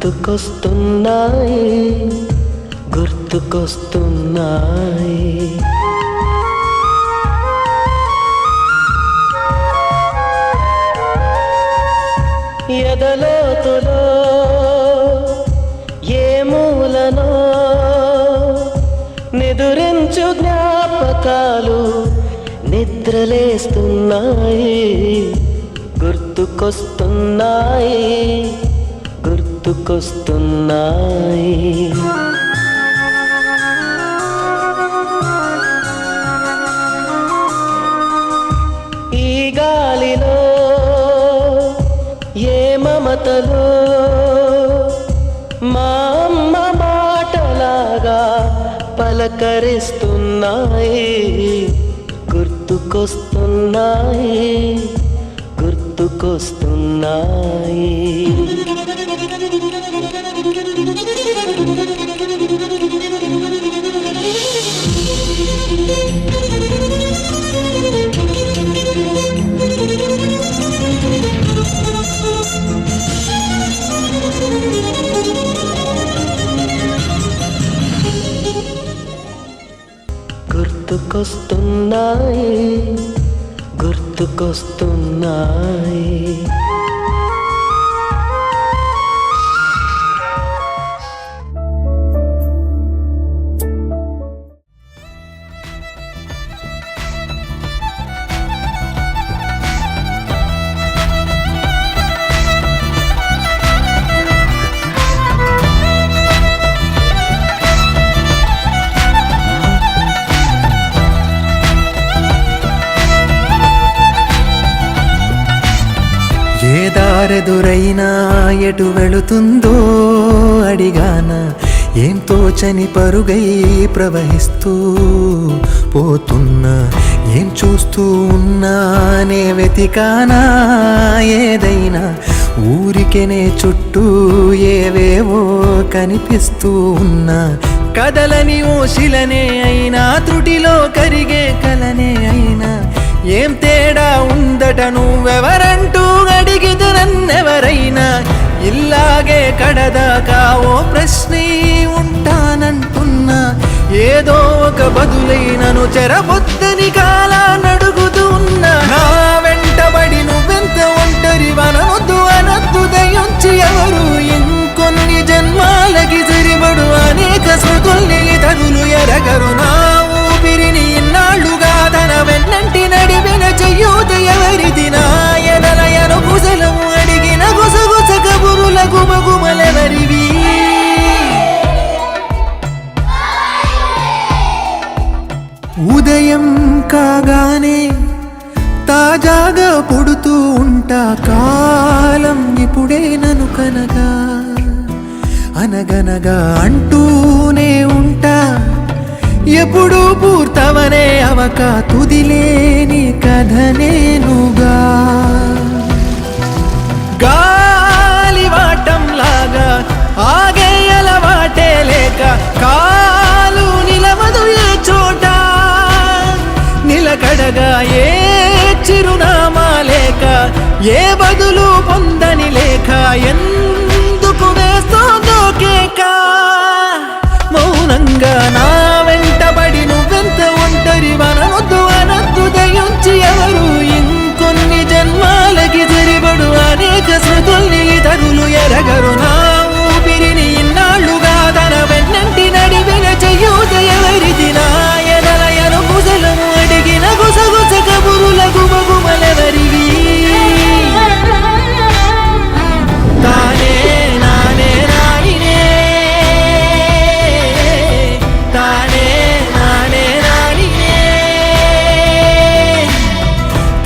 గుర్తుకొస్తున్నాయి గుర్తుకొస్తున్నాయి. ఎదలోతులో ఏ మూలనో నిదురించు జ్ఞాపకాలు నిద్రలేస్తున్నాయి గుర్తుకొస్తున్నాయి గుర్తుకొస్తున్నాయి. ఈ గాలిలో ఏ మమతలో మా అమ్మ మాటలాగా పలకరిస్తున్నాయి గుర్తుకొస్తున్నాయి గుర్తుకొస్తున్నాయి. గుర్తుకొస్తున్నాయి గుర్తుకొస్తున్నాయి. ఏ దారెదురైనా ఎటు వెళుతుందో అడిగానా, ఏం తోచని పరుగై ప్రవహిస్తూ పోతున్నా, ఏం చూస్తూ ఉన్నానే వెతికానా ఏదైనా, ఊరికెనే చుట్టూ ఏవేవో కనిపిస్తూ ఉన్నా, కదలని ఓశిలనే అయినా త్రుటిలో కరిగే కలనే అయినా, ఏం తేడా ఉందట నువ్వెవరంటూ అడిగిదు నన్నెవరైనా, ఇల్లాగే కడదాకా ఓ ప్రశ్నే ఉంటానంటున్నా, ఏదో ఒక బదులైనను చెరబొద్దని కాలానడుగుతూ ఉన్నా, నా వెంటబడి నువ్వెంత ఒంటరి వనొద్దు అనొద్దు దయించి ఎవరు, ఇంకొన్ని జన్మాలకి సరిపడు అనేక స్మృతుల్ని తగులు ఎరగరు, నా ఊపిరిని ఇన్నాళ్ళుగా తన వెన్నంటి నడిపిన చెయ్యూత ఎవరిది, నా ఎదలయను కుశలము అడిగిన గుసగుస కబురుల గుమగుమలెవరివి. ఉదయం కాగానే తాజాగా పుడుతూ ఉంటా, కాలం ఇప్పుడే నను కనగా అనగనగా అంటూనే ఉంటా, ఎప్పుడు పూర్తవనే అవక తుదిలేని కథ నేనుగా, గాలివాటంలాగా ఆగే అలవాటే లేక కాలు నిలవదు ఏ చోట, నిలకడగా ఏ చిరునామా లేక ఏ బదులు పొందని లేక, ఎందుకు వేస్తోందో కేక, మౌనంగా నా వెంటబడి నువ్వెంత ఒంటరి వనొద్దు అనొద్దు దయించి ఎవరు, ఇంకొన్ని జన్మాలకి సరిపడు అనేక స్మృతుల్ని తరులు ఎరగరు, నా ఊపిరిని ఇన్నాళ్ళుగా తన వెన్నంటి నడిపిన చెయ్యూత ఎవరిది, నా ఎదలయను కుశలము అడిగిన గుసగుస కబురుల గుమగుమలెవరివి. తానే నానే నానినే, తానే నానే నానినే,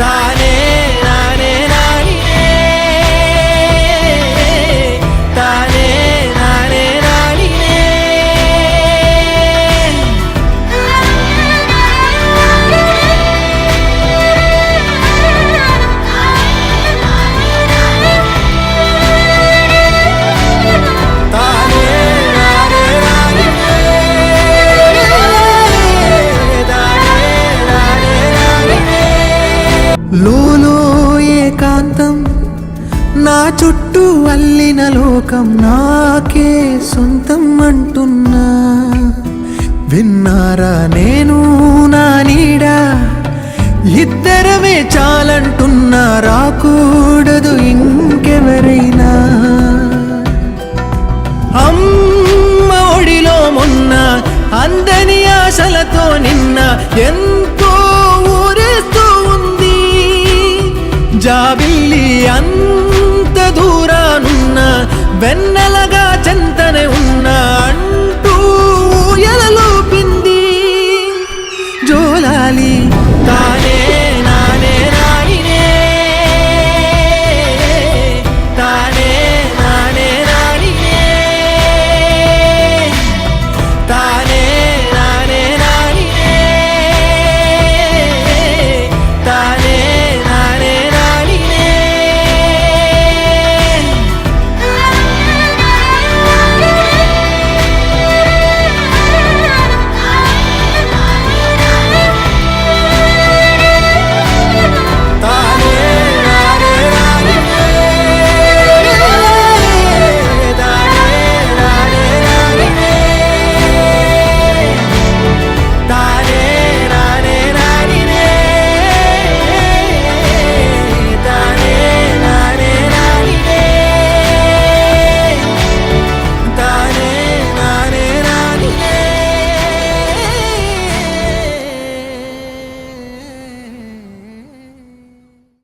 తానే నానే నానినే, తానే నానే నానినే. లోలో ఏకాంతం నా చుట్టూ అల్లిన లోకం, నా నాకే సొంతం అంటున్నా. విన్నారా నేను నా నీడ, ఇద్దరమే చాలంటున్నా, రాకూడదు ఇంకెవరైనా. అమ్మ ఒడిలో మొన్న అందని ఆశలతో నిన్న ఎంతో ఊరేస్తూ ఉంది. జాబిల్లి అంత దూరానున్న వెన్నెలగా